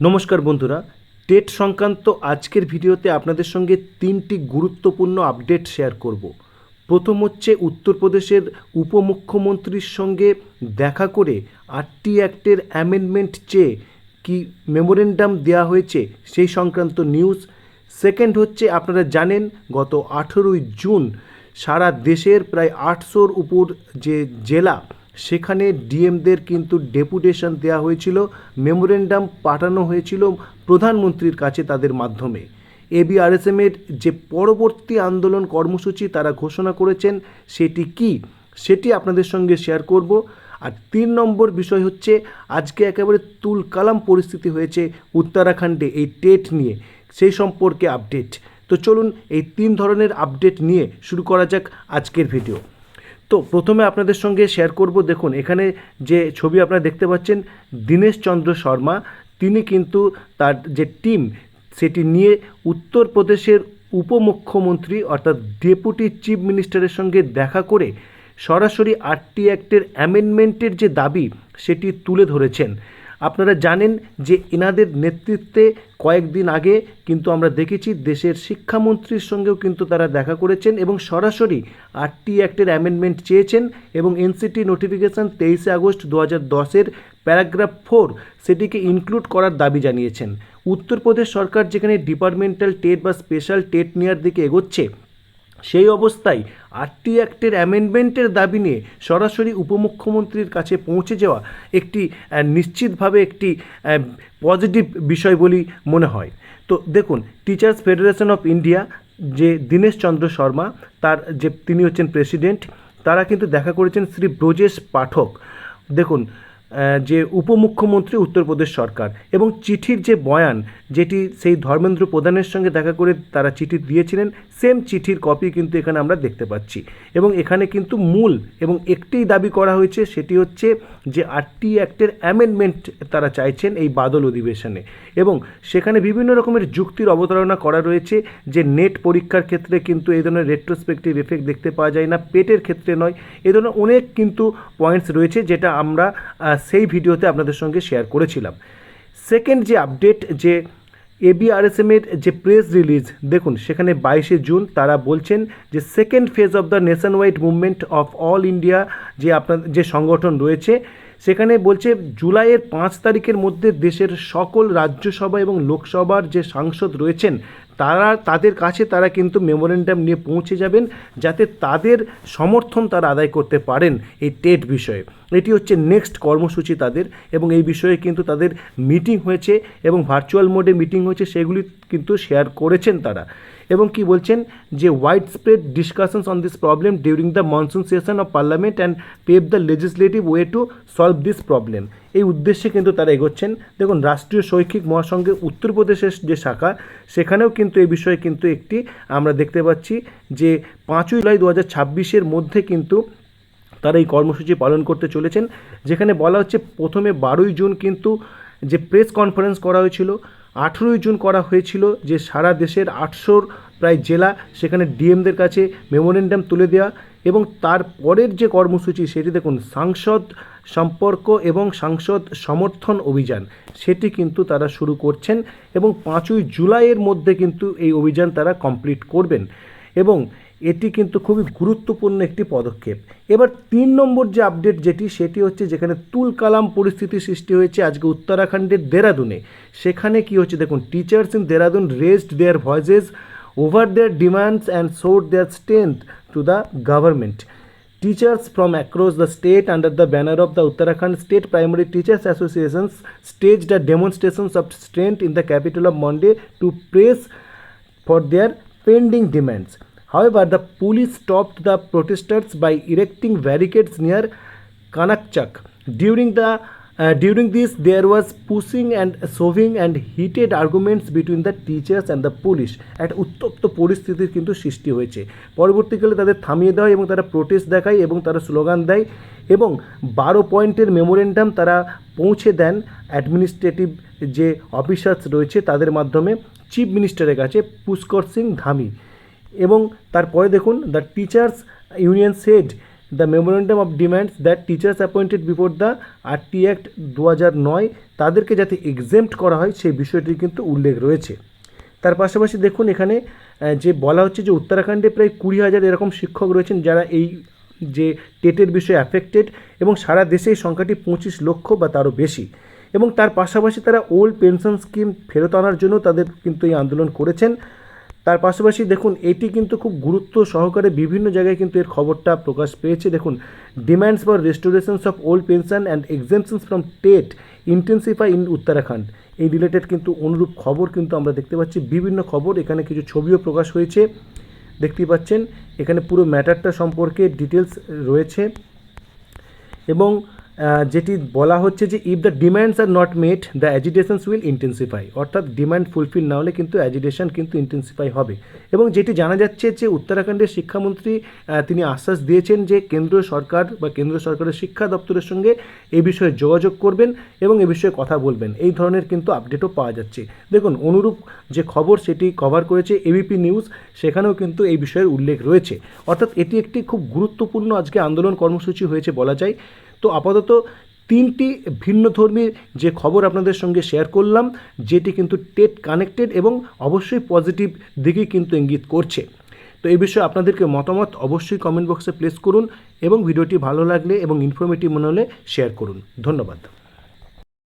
নমস্কার বন্ধুরা, টেট সংক্রান্ত আজকের ভিডিওতে আপনাদের সঙ্গে তিনটি গুরুত্বপূর্ণ আপডেট শেয়ার করব। প্রথম হচ্ছে উত্তরপ্রদেশের উপমুখ্যমন্ত্রীর সঙ্গে দেখা করে 8টি অ্যাক্টের অ্যামেন্ডমেন্ট চেয়ে কি মেমোরেন্ডাম দেওয়া হয়েছে সেই সংক্রান্ত নিউজ। সেকেন্ড হচ্ছে আপনারা জানেন গত 18ই জুন সারা দেশের প্রায় 800-র উপর যে জেলা সেখানে ডিএমদের কিন্তু ডেপুটেশন দেওয়া হয়েছিল, মেমোরেন্ডাম পাঠানো হয়েছিল প্রধানমন্ত্রীর কাছে তাদের মাধ্যমে। এবিআরএসএমের যে পরবর্তী আন্দোলন কর্মসূচি তারা ঘোষণা করেছেন সেটি কি, সেটি আপনাদের সঙ্গে শেয়ার করব। আর 3 নম্বর বিষয় হচ্ছে আজকে একেবারে তুলকালাম পরিস্থিতি হয়েছে উত্তরাখণ্ডে এই টেট নিয়ে, সেই সম্পর্কে আপডেট। তো চলুন এই 3 ধরনের আপডেট নিয়ে শুরু করা যাক আজকের ভিডিও। তো প্রথমে আপনাদের সঙ্গে শেয়ার করব, দেখুন এখানে যে ছবি আপনারা দেখতে পাচ্ছেন দীনেশ চন্দ্র শর্মা, তিনি কিন্তু তার যে টিম সেটি নিয়ে উত্তরপ্রদেশের উপমুখ্যমন্ত্রী অর্থাৎ ডেপুটি চিফ মিনিস্টারের সঙ্গে দেখা করে সরাসরি 8টি অ্যাক্টের অ্যামেন্ডমেন্টের যে দাবি সেটি তুলে ধরেছেন। আপনারা জানেন যে এনাদের নেতৃত্বে কয়েকদিন আগে কিন্তু আমরা দেখেছি দেশের শিক্ষামন্ত্রীর সঙ্গেও কিন্তু তারা দেখা করেছেন এবং সরাসরি 8টি অ্যাক্টের অ্যামেন্ডমেন্ট চেয়েছেন এবং এনসিটি নোটিফিকেশান 23 আগস্ট 2010-এর প্যারাগ্রাফ 4 সেটিকে ইনক্লুড করার দাবি জানিয়েছেন। উত্তরপ্রদেশ সরকার যেখানে ডিপার্টমেন্টাল টেট বা স্পেশাল টেট নেওয়ার দিকে এগোচ্ছে, সেই অবস্থায় 8টি অ্যাক্টের অ্যামেন্ডমেন্টের দাবি নিয়ে সরাসরি উপমুখ্যমন্ত্রীর কাছে পৌঁছে যাওয়া একটি নিশ্চিতভাবে একটি পজিটিভ বিষয় বলেই মনে হয়। তো দেখুন টিচার্স ফেডারেশন অফ ইন্ডিয়া যে দীনেশ চন্দ্র শর্মা, তার যে তিনি হচ্ছেন প্রেসিডেন্ট, তারা কিন্তু দেখা করেছেন শ্রী ব্রজেশ পাঠক, দেখুন যে উপমুখ্যমন্ত্রী উত্তরপ্রদেশ সরকার, এবং চিঠির যে বয়ান যেটি সেই ধর্মেন্দ্র প্রধানের সঙ্গে দেখা করে তারা চিঠি দিয়েছিলেন, সেম চিঠির কপি কিন্তু এখানে আমরা দেখতে পাচ্ছি। এবং এখানে কিন্তু মূল এবং একটিই দাবি করা হয়েছে, সেটি হচ্ছে যে 8টি অ্যাক্টের অ্যামেন্ডমেন্ট তারা চাইছেন এই বাদল অধিবেশনে। এবং সেখানে বিভিন্ন রকমের যুক্তির অবতারণা করা রয়েছে যে নেট পরীক্ষার ক্ষেত্রে কিন্তু এই ধরনের রেট্রোস্পেক্টিভ এফেক্ট দেখতে পাওয়া যায় না, পেটের ক্ষেত্রে নয়, এই ধরনের অনেক কিন্তু পয়েন্টস রয়েছে যেটা আমরা সেই ভিডিওতে আপনাদের সঙ্গে শেয়ার করেছিলাম। সেকেন্ড যে আপডেট, যে এবিআরএসএমের যে প্রেস রিলিজ, দেখুন সেখানে 22শে জুন তারা বলছেন যে second phase of the nation wide movement of all India যে আপনার যে সংগঠন রয়েছে, সেখানে বলছে জুলাইয়ের 5 তারিখের মধ্যে দেশের সকল রাজ্যসভা এবং লোকসভার যে সাংসদ রয়েছেন তাদের কাছে তারা কিন্তু মেমোরেন্ডাম নিয়ে পৌঁছে যাবেন, যাতে তাদের সমর্থন তারা আদায় করতে পারেন এই টেট বিষয়ে। এটি হচ্ছে নেক্সট কর্মসূচি তাদের, এবং এই বিষয়ে কিন্তু তাদের মিটিং হয়েছে এবং ভার্চুয়াল মোডে মিটিং হয়েছে, সেগুলি কিন্তু শেয়ার করেছেন তারা। এবং কি বলছেন যে wide spread discussions on this problem during the monsoon session of parliament and pave the legislative way to solve this problem, এই উদ্দেশ্যে কিন্তু তারা এগোচ্ছেন। দেখুন রাষ্ট্রীয় শৈক্ষিক মহাসংঘের উত্তরপ্রদেশের যে শাখা, সেখানেও কিন্তু এই বিষয়ে কিন্তু একটি আমরা দেখতে পাচ্ছি যে 5ই জুলাই 2026-এর মধ্যে কিন্তু তারা এই কর্মসূচি পালন করতে চলেছেন। যেখানে বলা হচ্ছে প্রথমে 12ই জুন কিন্তু যে প্রেস কনফারেন্স করা হয়েছিল, 18ই জুন করা হয়েছিল যে সারা দেশের 800-র প্রায় জেলা সেখানে ডিএমদের কাছে মেমোরেন্ডাম তুলে দেওয়া, এবং তারপরের যে কর্মসূচি সেটি দেখুন সাংসদ সম্পর্ক এবং সাংসদ সমর্থন অভিযান, সেটি কিন্তু তারা শুরু করছেন এবং 5ই জুলাইয়ের মধ্যে কিন্তু এই অভিযান তারা কমপ্লিট করবেন, এবং এটি কিন্তু খুবই গুরুত্বপূর্ণ একটি পদক্ষেপ। এবার 3 নম্বর যে আপডেট যেটি, সেটি হচ্ছে যেখানে তুলকালাম পরিস্থিতি সৃষ্টি হয়েছে আজকে উত্তরাখণ্ডের দেরাদুনে। সেখানে কি হচ্ছে দেখুন, teachers in Dehradun raised their voices over their demands and showed their strength to the government. Teachers from across the state under the banner of the Uttarakhand State Primary Teachers Associations staged a demonstrations of strength in the capital of Monday to press for their pending demands. However, the police stopped the protesters by erecting barricades near Kanakchak. During this, there was pushing and shoving and heated arguments between the teachers and the police. একটা উত্তপ্ত পরিস্থিতির কিন্তু সৃষ্টি হয়েছে। পরবর্তীকালে তাদের থামিয়ে দেওয়া এবং তারা প্রোটেস্ট দেখায় এবং তারা স্লোগান দেয় এবং 12 পয়েন্টের মেমোরেন্ডাম তারা পৌঁছে দেন অ্যাডমিনিস্ট্রেটিভ যে অফিসার্স রয়েছে তাদের মাধ্যমে চিফ মিনিস্টারের কাছে, পুষ্কর সিং ধামি। এবং তারপরে দেখুন the teachers union said the memorandum of demands that teachers appointed before the RT act 2009 তাদেরকে যাতে এক্সেম্পট করা হয় সেই বিষয়টি কিন্তু উল্লেখ রয়েছে। তার পাশাপাশি দেখুন এখানে যে বলা হচ্ছে যে উত্তরাখণ্ডে প্রায় 20,000 এরকম শিক্ষক রয়েছেন যারা এই যে টেটের বিষয়ে অ্যাফেক্টেড, এবং সারা দেশে এই সংখ্যাটি 25 লক্ষ বা তারও বেশি। এবং তার পাশাপাশি তারা ওল্ড পেনশন স্কিম ফেরত আনার জন্য তাদের কিন্তু এই আন্দোলন করেছেন। তার পাশাপাশি দেখুন এটি কিন্তু খুব গুরুত্ব সহকারে বিভিন্ন জায়গায় কিন্তু এর খবরটা প্রকাশ পেয়েছে। দেখুন, demands for restorations of old pension and exemptions from TET intensify in Uttarakhand, এই রিলেটেড কিন্তু অনুরূপ খবর কিন্তু আমরা দেখতে পাচ্ছি, বিভিন্ন খবর। এখানে কিছু ছবিও প্রকাশ হয়েছে, দেখতেই পাচ্ছেন এখানে পুরো ম্যাটারটা সম্পর্কে ডিটেলস রয়েছে। এবং যেটি বলা হচ্ছে যে if the demands are not met the agitations will intensify, অর্থাৎ ডিম্যান্ড ফুলফিল না হলে কিন্তু অ্যাজিটেশন কিন্তু ইন্টেন্সিফাই হবে। এবং যেটি জানা যাচ্ছে যে উত্তরাখণ্ডের শিক্ষামন্ত্রী তিনি আশ্বাস দিয়েছেন যে কেন্দ্র সরকার বা কেন্দ্র সরকারের শিক্ষা দপ্তরের সঙ্গে এই বিষয়ে যোগাযোগ করবেন এবং এ বিষয়ে কথা বলবেন, এই ধরনের কিন্তু আপডেটও পাওয়া যাচ্ছে। দেখুন, অনুরূপ যে খবর সেটি কভার করেছে এবিপি নিউজ, সেখানেও কিন্তু এই বিষয়ের উল্লেখ রয়েছে। অর্থাৎ এটি একটি খুব গুরুত্বপূর্ণ আজকে আন্দোলন কর্মসূচি হয়েছে বলা যায়। তো আপাতত 3টি ভিন্নধর্মী যে খবর আপনাদের সঙ্গে শেয়ার করলাম, যেটি কিন্তু টেট কানেক্টেড এবং অবশ্যই পজিটিভ দিকেই কিন্তু ইঙ্গিত করছে। তো এই বিষয়ে আপনাদেরকে মতামত অবশ্যই কমেন্ট বক্সে প্লেস করুন এবং ভিডিওটি ভালো লাগলে এবং ইনফরমেটিভ মনে হলে শেয়ার করুন। ধন্যবাদ।